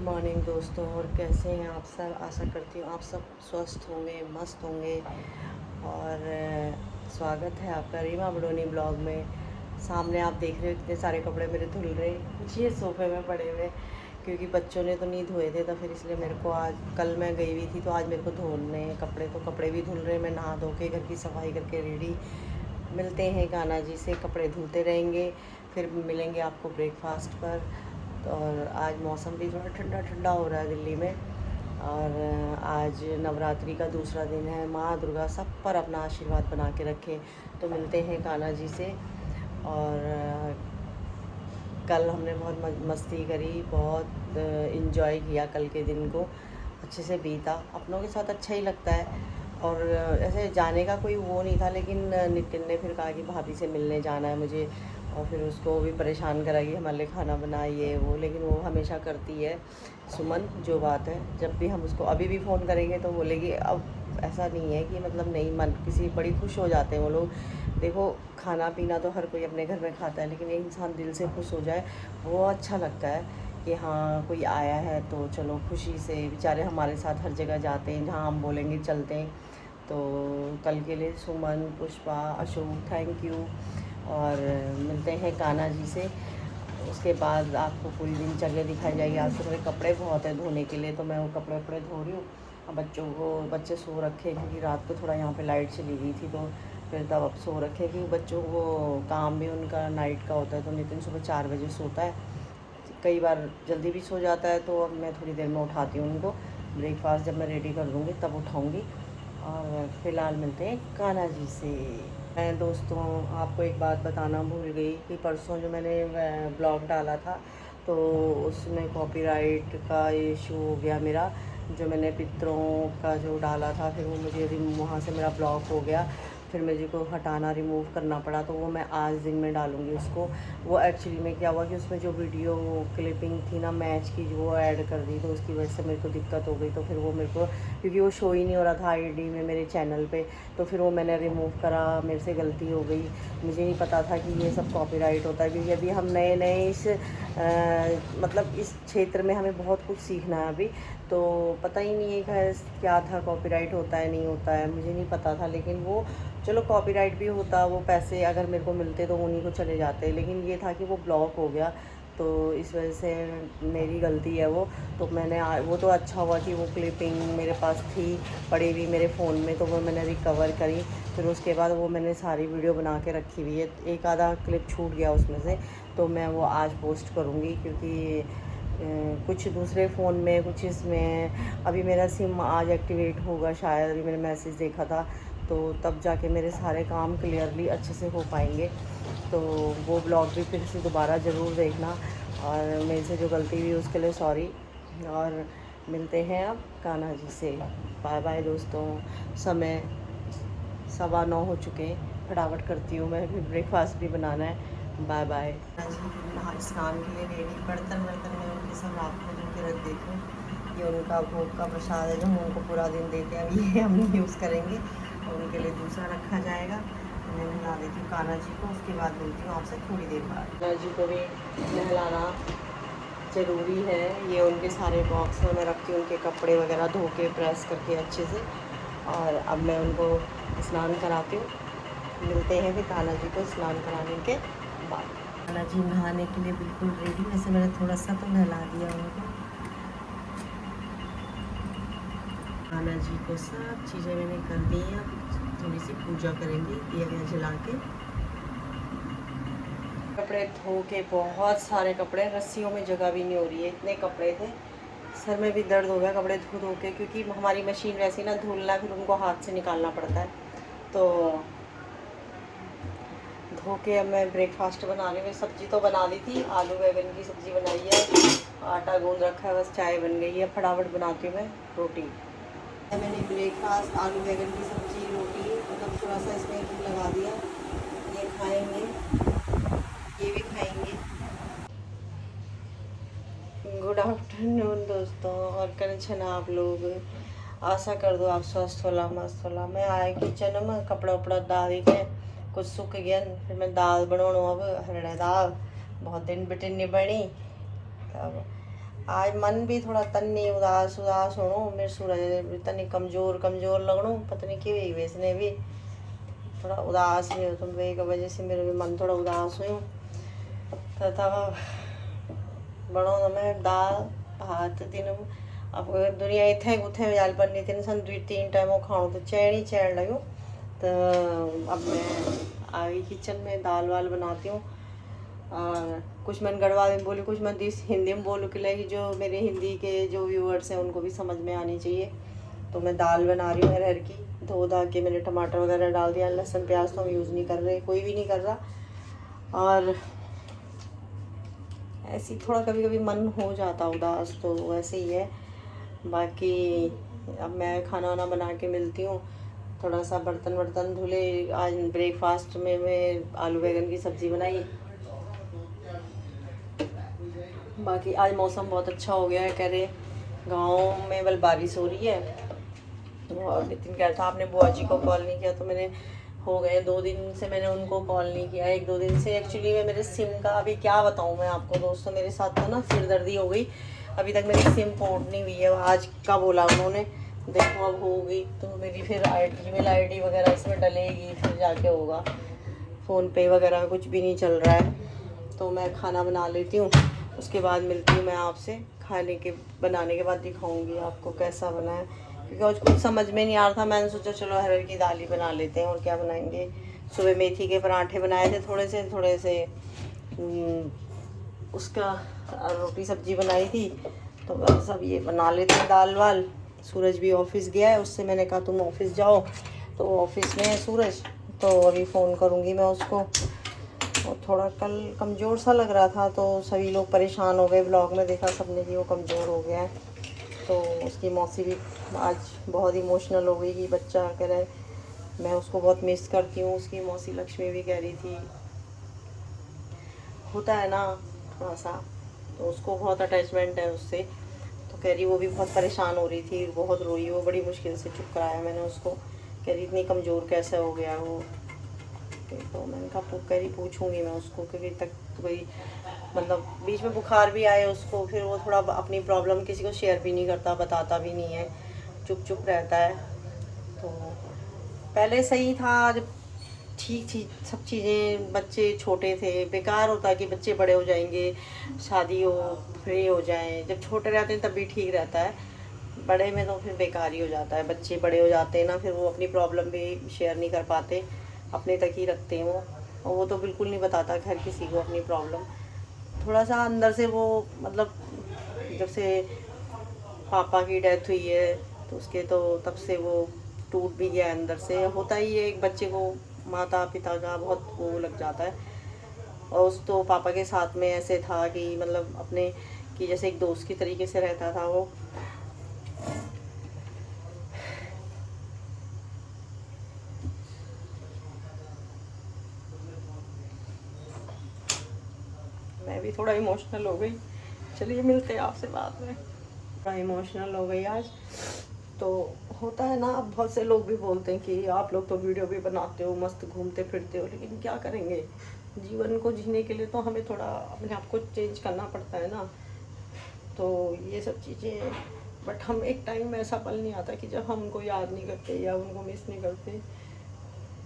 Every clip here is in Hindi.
मॉर्निंग दोस्तों, और कैसे हैं आप सब। आशा करती हूँ आप सब स्वस्थ होंगे, मस्त होंगे। और स्वागत है आपका रीमा बडोनी ब्लॉग में। सामने आप देख रहे हो इतने सारे कपड़े मेरे धुल रहे, कुछ ये सोफे में पड़े हुए, क्योंकि बच्चों ने तो नहीं धोए थे, तो फिर इसलिए मेरे को आज, कल मैं गई हुई थी तो आज मेरे को धोने कपड़े, तो कपड़े भी धुल रहे। मैं नहा धो के घर की सफाई करके रेडी। मिलते हैं कान्हा जी से, कपड़े धुलते रहेंगे, फिर मिलेंगे आपको ब्रेकफास्ट पर। और आज मौसम भी थोड़ा ठंडा ठंडा हो रहा है दिल्ली में। और आज नवरात्रि का दूसरा दिन है। माँ दुर्गा सब पर अपना आशीर्वाद बना के रखे। तो मिलते हैं कान्हा जी से। और कल हमने बहुत मस्ती करी, बहुत इन्जॉय किया। कल के दिन को अच्छे से बीता, अपनों के साथ अच्छा ही लगता है। और ऐसे जाने का कोई वो नहीं था, लेकिन नितिन ने फिर कहा कि भाभी से मिलने जाना है मुझे, और फिर उसको भी परेशान करा कि हमारे लिए खाना बनाइए वो। लेकिन वो हमेशा करती है सुमन, जो बात है। जब भी हम उसको अभी भी फ़ोन करेंगे तो बोलेगी। अब ऐसा नहीं है कि मतलब नहीं, मन किसी बड़ी खुश हो जाते हैं वो लोग। देखो, खाना पीना तो हर कोई अपने घर में खाता है, लेकिन एक इंसान दिल से खुश हो जाए वो अच्छा लगता है। कि हाँ, कोई आया है तो चलो खुशी से। बेचारे हमारे साथ हर जगह जाते हैं, जहाँ हम बोलेंगे चलते हैं। तो कल के लिए सुमन, पुष्पा, अशोक, थैंक यू। और मिलते हैं कान्हा जी से। उसके बाद आपको पूरी दिनचर्या दिखाई जाएगी। आज तो मेरे कपड़े बहुत हैं धोने के लिए, तो मैं वो कपड़े धो रही हूँ। अब बच्चे सो रखे, क्योंकि रात को थोड़ा यहाँ पे लाइट चली गई थी, तो फिर तब अब सो रखे। क्योंकि बच्चों को काम भी उनका नाइट का होता है, तो नितिन सुबह 4 बजे सोता है। कई बार जल्दी भी सो जाता है, तो अब मैं थोड़ी देर में उठाती हूँ उनको। ब्रेकफास्ट जब मैं रेडी कर दूँगी तब उठाऊँगी। और फ़िलहाल मिलते हैं कान्हा जी से। मैं दोस्तों आपको एक बात बताना भूल गई कि परसों जो मैंने ब्लॉग डाला था, तो उसमें कॉपीराइट का इशू हो गया मेरा। जो मैंने पितरों का जो डाला था, फिर वो मुझे वहाँ से मेरा ब्लॉक हो गया। फिर मुझे को हटाना, रिमूव करना पड़ा। तो वो मैं आज दिन में डालूँगी उसको। वो एक्चुअली में क्या हुआ कि उसमें जो वीडियो क्लिपिंग थी ना मैच की, जो वो ऐड कर दी, तो उसकी वजह से मेरे को दिक्कत हो गई। तो फिर वो मेरे को, क्योंकि वो शो ही नहीं हो रहा था आईडी में मेरे चैनल पे, तो फिर वो मैंने रिमूव करा। मेरे से गलती हो गई, मुझे नहीं पता था कि ये सब कॉपीराइट होता है। क्योंकि अभी हम नए नए इस मतलब इस क्षेत्र में हमें बहुत कुछ सीखना है अभी। तो पता ही नहीं है क्या था, कॉपीराइट होता है नहीं होता है, मुझे नहीं पता था। लेकिन वो चलो, कॉपीराइट भी होता, वो पैसे अगर मेरे को मिलते तो उन्हीं को चले जाते। लेकिन ये था कि वो ब्लॉक हो गया, तो इस वजह से मेरी गलती है वो। तो मैंने वो तो अच्छा हुआ कि वो क्लिपिंग मेरे पास थी पड़ी हुई मेरे फ़ोन में, तो वो मैंने रिकवर करी। फिर उसके बाद वो मैंने सारी वीडियो बना के रखी हुई है। एक आधा क्लिप छूट गया उसमें से, तो मैं वो आज पोस्ट करूँगी। क्योंकि कुछ दूसरे फ़ोन में, कुछ इसमें। अभी मेरा सिम आज एक्टिवेट होगा शायद, अभी मैंने मैसेज देखा था, तो तब जाके मेरे सारे काम क्लियरली अच्छे से हो पाएंगे। तो वो ब्लॉग भी फिर से दोबारा ज़रूर देखना। और मेरे से जो गलती हुई उसके लिए सॉरी। और मिलते हैं अब कान्हा जी से। बाय बाय दोस्तों। समय 9:15 हो चुके हैं, फटाफट करती हूँ मैं, फिर ब्रेकफास्ट भी बनाना है। Bye bye. स्नान के लिए रेडी। बर्तन मैं उनके सब रात को धो के रख देती हूँ। ये उनका भोग का प्रसाद है जो हम उनको पूरा दिन देते हैं। अभी ये हम नहीं यूज़ करेंगे, और उनके लिए दूसरा रखा जाएगा। मैं नहला देती हूँ कान्हा जी को, उसके बाद मिलती हूँ आपसे थोड़ी देर बाद। कान्हा जी को भी नहलाना ज़रूरी है। ये उनके सारे बॉक्स में मैं रखती हूँ, उनके कपड़े वगैरह धो के प्रेस करके अच्छे से। और अब मैं उनको स्नान कराती हूँ। मिलते हैं फिर कान्हा जी को स्नान कराने के बाद। कान्हा जी नहाने के लिए बिल्कुल रेडी। वैसे मैंने थोड़ा सा तो नहला दिया उनको। कान्हा जी को सब चीज़ें मैंने कर दी हैं। थोड़ी सी पूजा करेंगे दिया गया जला के। कपड़े धो के, बहुत सारे कपड़े, रस्सियों में जगह भी नहीं हो रही है, इतने कपड़े थे। सर में भी दर्द हो गया कपड़े धो धो के, क्योंकि हमारी मशीन वैसी ना धुलना, फिर उनको हाथ से निकालना पड़ता है। तो धो के अब मैं ब्रेकफास्ट बना रही हूँ। सब्ज़ी तो बना ली थी, आलू बैगन की सब्ज़ी बनाई है, आटा गूंद रखा है, बस चाय बन गई है। फटाफट बनाती हूँ मैं रोटी। मैंने ब्रेकफास्ट आलू बैगन की सब्ज़ी, रोटी, मतलब थोड़ा सा इसमें घी लगा दिया। ये खाएंगे, ये भी खाएंगे। गुड आफ्टरनून दोस्तों, और कैसे आप लोग। आशा कर दो आप स्वस्थ होला, मस्त होला। मैं आए किचन में, कपड़ा उपड़ा डाल के कुछ सूख गया, फिर मैं दाल बनाणो। अब हरड़ दाल बहुत दिन बिटिन नहीं बनी, तब आज मन भी थोड़ा तन्नी उदास उदास होणो। मेरे सूरज तन्नी कमज़ोर कमज़ोर लगणो, पता नहीं कि वैसने भी थोड़ा उदास भी हो, तो वे की वजह से मेरे भी मन थोड़ा उदास हुई तथा बणो मैं दाल भात दिन। अब दुनिया इथे उथे जाल पर नहीं तीन सन 2-3 टाइम खाणो तो चैन ही चैन लग्यो। तो अब मैं आ गई किचन में, दाल वाल बनाती हूँ। और कुछ मैं गढ़वा में बोली, कुछ मैं हिंदी में बोलूँ कि जो मेरे हिंदी के जो व्यूअर्स हैं उनको भी समझ में आनी चाहिए। तो मैं दाल बना रही हूँ अरहर की, धो धा के मैंने टमाटर वगैरह डाल दिया। लहसुन प्याज तो हम यूज़ नहीं कर रहे, कोई भी नहीं कर रहा। और ऐसी थोड़ा कभी कभी मन हो जाता उदास, तो वैसे ही है। बाकी अब मैं खाना वाना बना के मिलती हूँ। थोड़ा सा बर्तन वर्तन धुले। आज ब्रेकफास्ट में मैं आलू बैंगन की सब्ज़ी बनाई। बाकी आज मौसम बहुत अच्छा हो गया है, कह रहे गाँव में बल बारिश हो रही है। और नितिन कह रहा था आपने बुआ जी को कॉल नहीं किया, तो मैंने हो गए 2 दिन से मैंने उनको कॉल नहीं किया। 1-2 दिन से एक्चुअली में मेरे सिम का अभी क्या बताऊँ मैं आपको दोस्तों, मेरे साथ तो ना सिरदर्दी हो गई। अभी तक मेरी सिम पोर्ट नहीं हुई है। आज का बोला उन्होंने, देखो अब होगी तो मेरी फिर ईमेल आईडी वगैरह इसमें डलेगी, फिर जाके होगा। फ़ोन पे वगैरह कुछ भी नहीं चल रहा है। तो मैं खाना बना लेती हूँ, उसके बाद मिलती हूँ मैं आपसे। खाने के बनाने के बाद दिखाऊंगी आपको कैसा बना है, क्योंकि आज कुछ समझ में नहीं आ रहा था। मैंने सोचा चलो अरहर की दाल ही बना लेते हैं, और क्या बनाएंगे। सुबह मेथी के पराठे बनाए थे थोड़े से उसका रोटी सब्जी बनाई थी। तो बस अब ये बना लेते हैं दाल वाल। सूरज भी ऑफिस गया है, उससे मैंने कहा तुम ऑफिस जाओ, तो ऑफिस में है सूरज, तो अभी फ़ोन करूँगी मैं उसको। और थोड़ा कल कमज़ोर सा लग रहा था, तो सभी लोग परेशान हो गए। ब्लॉग में देखा सबने कि वो कमज़ोर हो गया है। तो उसकी मौसी भी आज बहुत इमोशनल हो गई कि बच्चा कह रहा है मैं उसको बहुत मिस करती हूँ। उसकी मौसी लक्ष्मी भी कह रही थी, होता है ना थोड़ा सा, तो उसको बहुत अटैचमेंट है उससे। तो कह रही वो भी बहुत परेशान हो रही थी, बहुत रोई, वो बड़ी मुश्किल से चुप कराया मैंने उसको। कह रही इतनी कमज़ोर कैसे हो गया वो। तो मैंने कहा कह रही पूछूंगी मैं उसको, क्योंकि तक तो कोई मतलब बीच में बुखार भी आए उसको, फिर वो थोड़ा अपनी प्रॉब्लम किसी को शेयर भी नहीं करता, बताता भी नहीं है, चुप चुप रहता है। तो पहले सही था, जब ठीक थी सब चीज़ें, बच्चे छोटे थे। बेकार होता कि बच्चे बड़े हो जाएंगे, शादी हो, फ्री हो जाएं। जब छोटे रहते हैं तब भी ठीक रहता है, बड़े में तो फिर बेकार ही हो जाता है। बच्चे बड़े हो जाते हैं ना, फिर वो अपनी प्रॉब्लम भी शेयर नहीं कर पाते, अपने तक ही रखते हैं वो। और वो तो बिल्कुल नहीं बताता घर किसी को अपनी प्रॉब्लम। थोड़ा सा अंदर से वो मतलब जब से पापा की डेथ हुई है तो उसके तो तब से वो टूट भी गया अंदर से। होता ही है एक बच्चे को, माता पिता का बहुत वो लग जाता है। और उस तो पापा के साथ में ऐसे था कि मतलब अपने कि जैसे एक दोस्त की तरीके से रहता था वो। मैं भी थोड़ा इमोशनल हो गई। चलिए मिलते हैं आपसे बाद में। थोड़ा इमोशनल हो गई आज। तो होता है ना, अब बहुत से लोग भी बोलते हैं कि आप लोग तो वीडियो भी बनाते हो, मस्त घूमते फिरते हो, लेकिन क्या करेंगे, जीवन को जीने के लिए तो हमें थोड़ा अपने आप को चेंज करना पड़ता है ना। तो ये सब चीज़ें, बट हम एक टाइम में ऐसा पल नहीं आता कि जब हम उनको याद नहीं करते या उनको मिस नहीं करते।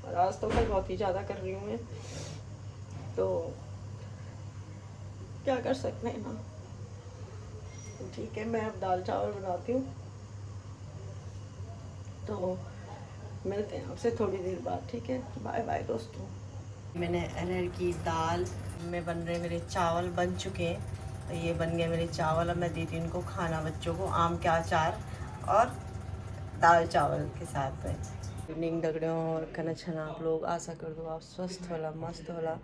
और आज तो मैं बहुत ही ज़्यादा कर रही हूँ मैं, तो क्या कर सकते हैं ना। ठीक है, मैं अब दाल चावल बनाती हूँ, तो मिलते हैं आपसे थोड़ी देर बाद। ठीक है, बाय बाय दोस्तों। मैंने अरहर की दाल में बन रहे मेरे चावल बन चुके हैं। तो ये बन गए मेरे चावल। अब मैं देती हूँ इनको खाना बच्चों को, आम के अचार और दाल चावल के साथ में। इवनिंग दगड़ियों और कन छना आप लोग, आशा कर दो आप स्वस्थ होला, मस्त होला।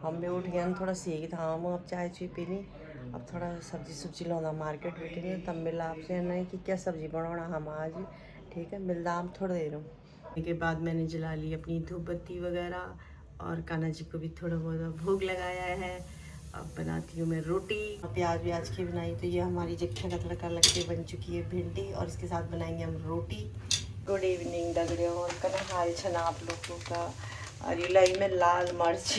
हम भी उठ गए थोड़ा सीख था, हम अब चाय चुई पीनी। अब थोड़ा सब्जी सुब्जी लौंदा मार्केट बैठेंगे, तब मिला आपसे नहीं कि क्या सब्जी बनाना हम आज। ठीक है, मिलता हम थोड़ी देर के बाद। मैंने जला ली अपनी धूप बत्ती वगैरह, और कान्हा जी को भी थोड़ा बहुत भोग लगाया है। अब बनाती हूँ मैं रोटी, प्याज व्याज की बनाई। तो ये हमारी जख्या का तड़का लग के बन चुकी है भिंडी, और इसके साथ बनाएंगे हम रोटी। गुड इवनिंग दगड़ियों और कल हाल छना आप लोगों का। और इलाई में लाल मिर्च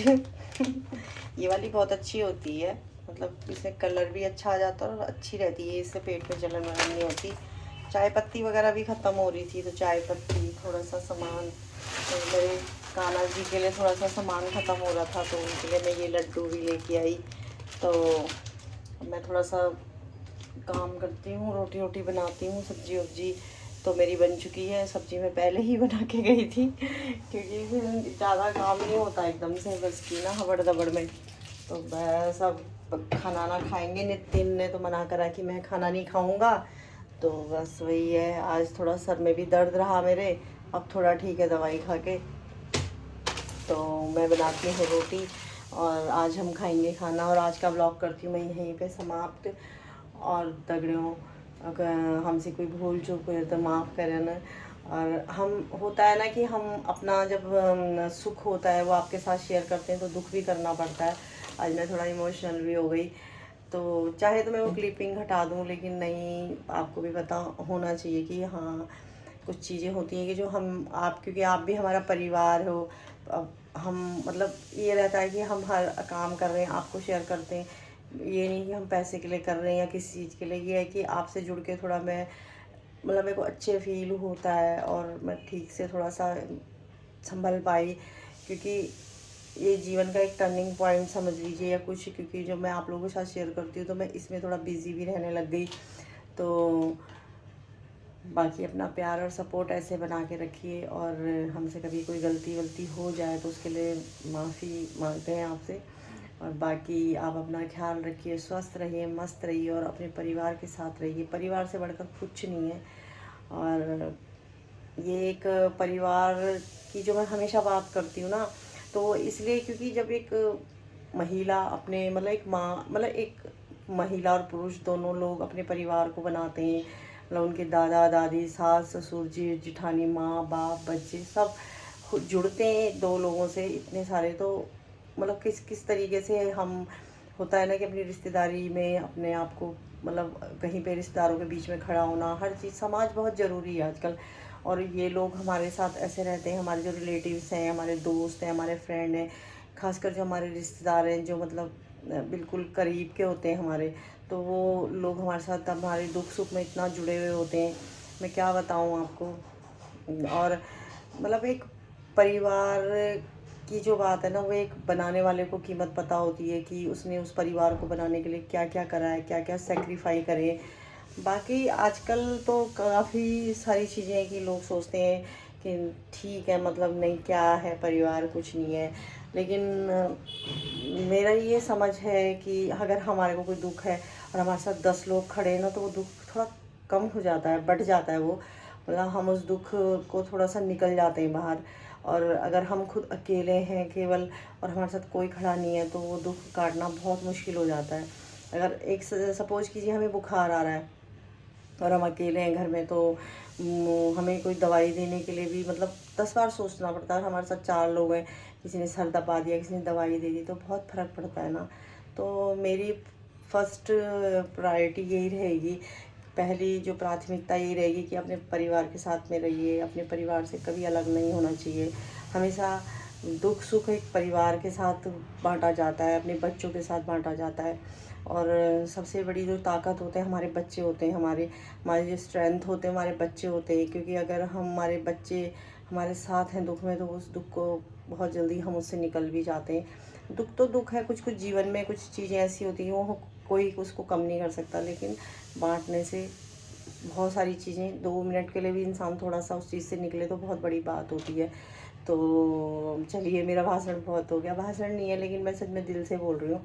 ये वाली बहुत अच्छी होती है, मतलब इससे कलर भी अच्छा आ जाता है और अच्छी रहती है, इससे पेट में जलन वलन नहीं होती। चाय पत्ती वगैरह भी ख़त्म हो रही थी, तो चाय पत्ती, थोड़ा सा सामान, तो मेरे कान्हा जी के लिए थोड़ा सा सामान ख़त्म हो रहा था, तो उनके लिए मैं ये लड्डू भी लेके आई। तो मैं थोड़ा सा काम करती हूँ, रोटी वोटी बनाती हूँ, सब्जी वब्जी तो मेरी बन चुकी है। सब्जी मैं पहले ही बना के गई थी क्योंकि फिर ज़्यादा काम नहीं होता एकदम से बस की ना हबड़ दबड़ में। तो मैं सब खाना ना खाएंगे, नितिन ने तो मना करा कि मैं खाना नहीं खाऊंगा, तो बस वही है। आज थोड़ा सर में भी दर्द रहा मेरे, अब थोड़ा ठीक है दवाई खा के। तो मैं बनाती हूँ रोटी और आज हम खाएंगे खाना, और आज का ब्लॉग करती हूँ मैं यहीं पे समाप्त। और दगड़ियों, अगर हमसे कोई भूल चूक हुई तो माफ़ करें ना। और हम होता है ना कि हम अपना जब सुख होता है वो आपके साथ शेयर करते हैं तो दुख भी करना पड़ता है। आज मैं थोड़ा इमोशनल भी हो गई, तो चाहे तो मैं वो क्लिपिंग हटा दूँ, लेकिन नहीं, आपको भी पता होना चाहिए कि हाँ कुछ चीज़ें होती हैं कि जो हम आप, क्योंकि आप भी हमारा परिवार हो। अब हम मतलब ये रहता है कि हम हर काम कर रहे हैं आपको शेयर करते हैं, ये नहीं कि हम पैसे के लिए कर रहे हैं या किसी चीज़ के लिए। ये है कि आपसे जुड़ के थोड़ा मैं मतलब मेरे को अच्छे फील होता है और मैं ठीक से थोड़ा सा संभल पाई, क्योंकि ये जीवन का एक टर्निंग पॉइंट समझ लीजिए या कुछ, क्योंकि जो मैं आप लोगों के साथ शेयर करती हूँ तो मैं इसमें थोड़ा बिजी भी रहने लग गई। तो बाकी अपना प्यार और सपोर्ट ऐसे बना के रखिए, और हमसे कभी कोई गलती वलती हो जाए तो उसके लिए माफ़ी मांगते हैं आपसे। और बाकी आप अपना ख्याल रखिए, स्वस्थ रहिए, मस्त रहिए और अपने परिवार के साथ रहिए। परिवार से बढ़कर कुछ नहीं है। और ये एक परिवार की जो मैं हमेशा बात करती हूँ ना, तो इसलिए क्योंकि जब एक महिला अपने मतलब एक माँ, मतलब एक महिला और पुरुष दोनों लोग अपने परिवार को बनाते हैं, मतलब उनके दादा दादी, सास ससुर, जेठ जिठानी, माँ बाप, बच्चे सब जुड़ते हैं दो लोगों से इतने सारे, तो मतलब किस किस तरीके से हम होता है ना कि अपनी रिश्तेदारी में अपने आप को मतलब कहीं पे रिश्तेदारों के बीच में खड़ा होना, हर चीज़ समाज बहुत ज़रूरी है आजकल। और ये लोग हमारे साथ ऐसे रहते हैं, हमारे जो रिलेटिव्स हैं, हमारे दोस्त हैं, हमारे फ्रेंड हैं, खासकर जो हमारे रिश्तेदार हैं जो मतलब बिल्कुल करीब के होते हैं हमारे, तो वो लोग हमारे साथ हमारे दुख सुख में इतना जुड़े हुए होते हैं, मैं क्या बताऊँ आपको। और मतलब एक परिवार की जो बात है ना, वो एक बनाने वाले को कीमत पता होती है कि उसने उस परिवार को बनाने के लिए क्या क्या करा है, क्या क्या सेक्रीफाई करे। बाकी आजकल तो काफ़ी सारी चीज़ें हैं कि लोग सोचते हैं कि ठीक है, मतलब नहीं क्या है परिवार, कुछ नहीं है। लेकिन मेरा ये समझ है कि अगर हमारे को कोई दुख है और हमारे साथ 10 लोग खड़े हैं ना, तो वो दुख थोड़ा कम हो जाता है, बढ़ जाता है वो, मतलब हम उस दुख को थोड़ा सा निकल जाते हैं बाहर। और अगर हम खुद अकेले हैं केवल और हमारे साथ कोई खड़ा नहीं है, तो वो दुख काटना बहुत मुश्किल हो जाता है। अगर एक सपोज कीजिए हमें बुखार आ रहा है और हम अकेले हैं घर में, तो हमें कोई दवाई देने के लिए भी मतलब 10 बार सोचना पड़ता है। हमारे साथ 4 लोग हैं, किसी ने सर दबा दिया, किसी ने दवाई दे दी, तो बहुत फ़र्क पड़ता है ना। तो मेरी फर्स्ट प्रायोरिटी यही रहेगी, पहली जो प्राथमिकता यही रहेगी कि अपने परिवार के साथ में रहिए, अपने परिवार से कभी अलग नहीं होना चाहिए। हमेशा दुख सुख एक परिवार के साथ बांटा जाता है, अपने बच्चों के साथ बांटा जाता है। और सबसे बड़ी जो ताकत होते हैं हमारे बच्चे होते हैं, हमारे हमारे जो स्ट्रेंथ होते हैं हमारे बच्चे होते हैं, क्योंकि अगर हमारे बच्चे हमारे साथ हैं दुख में, तो उस दुख को बहुत जल्दी हम उससे निकल भी जाते हैं। दुख तो दुख है, कुछ कुछ जीवन में कुछ चीज़ें ऐसी होती हैं वो कोई उसको कम नहीं कर सकता, लेकिन बांटने से बहुत सारी चीज़ें 2 मिनट के लिए भी इंसान थोड़ा सा उस चीज़ से निकले तो बहुत बड़ी बात होती है। तो चलिए, मेरा भाषण बहुत हो गया, भाषण नहीं है लेकिन मैं सच में दिल से बोल रही हूँ।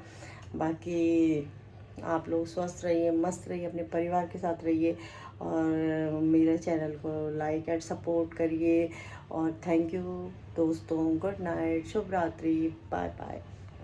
बाकी आप लोग स्वस्थ रहिए, मस्त रहिए, अपने परिवार के साथ रहिए, और मेरे चैनल को लाइक एंड सपोर्ट करिए। और थैंक यू दोस्तों, गुड नाइट, शुभ रात्रि, बाय बाय।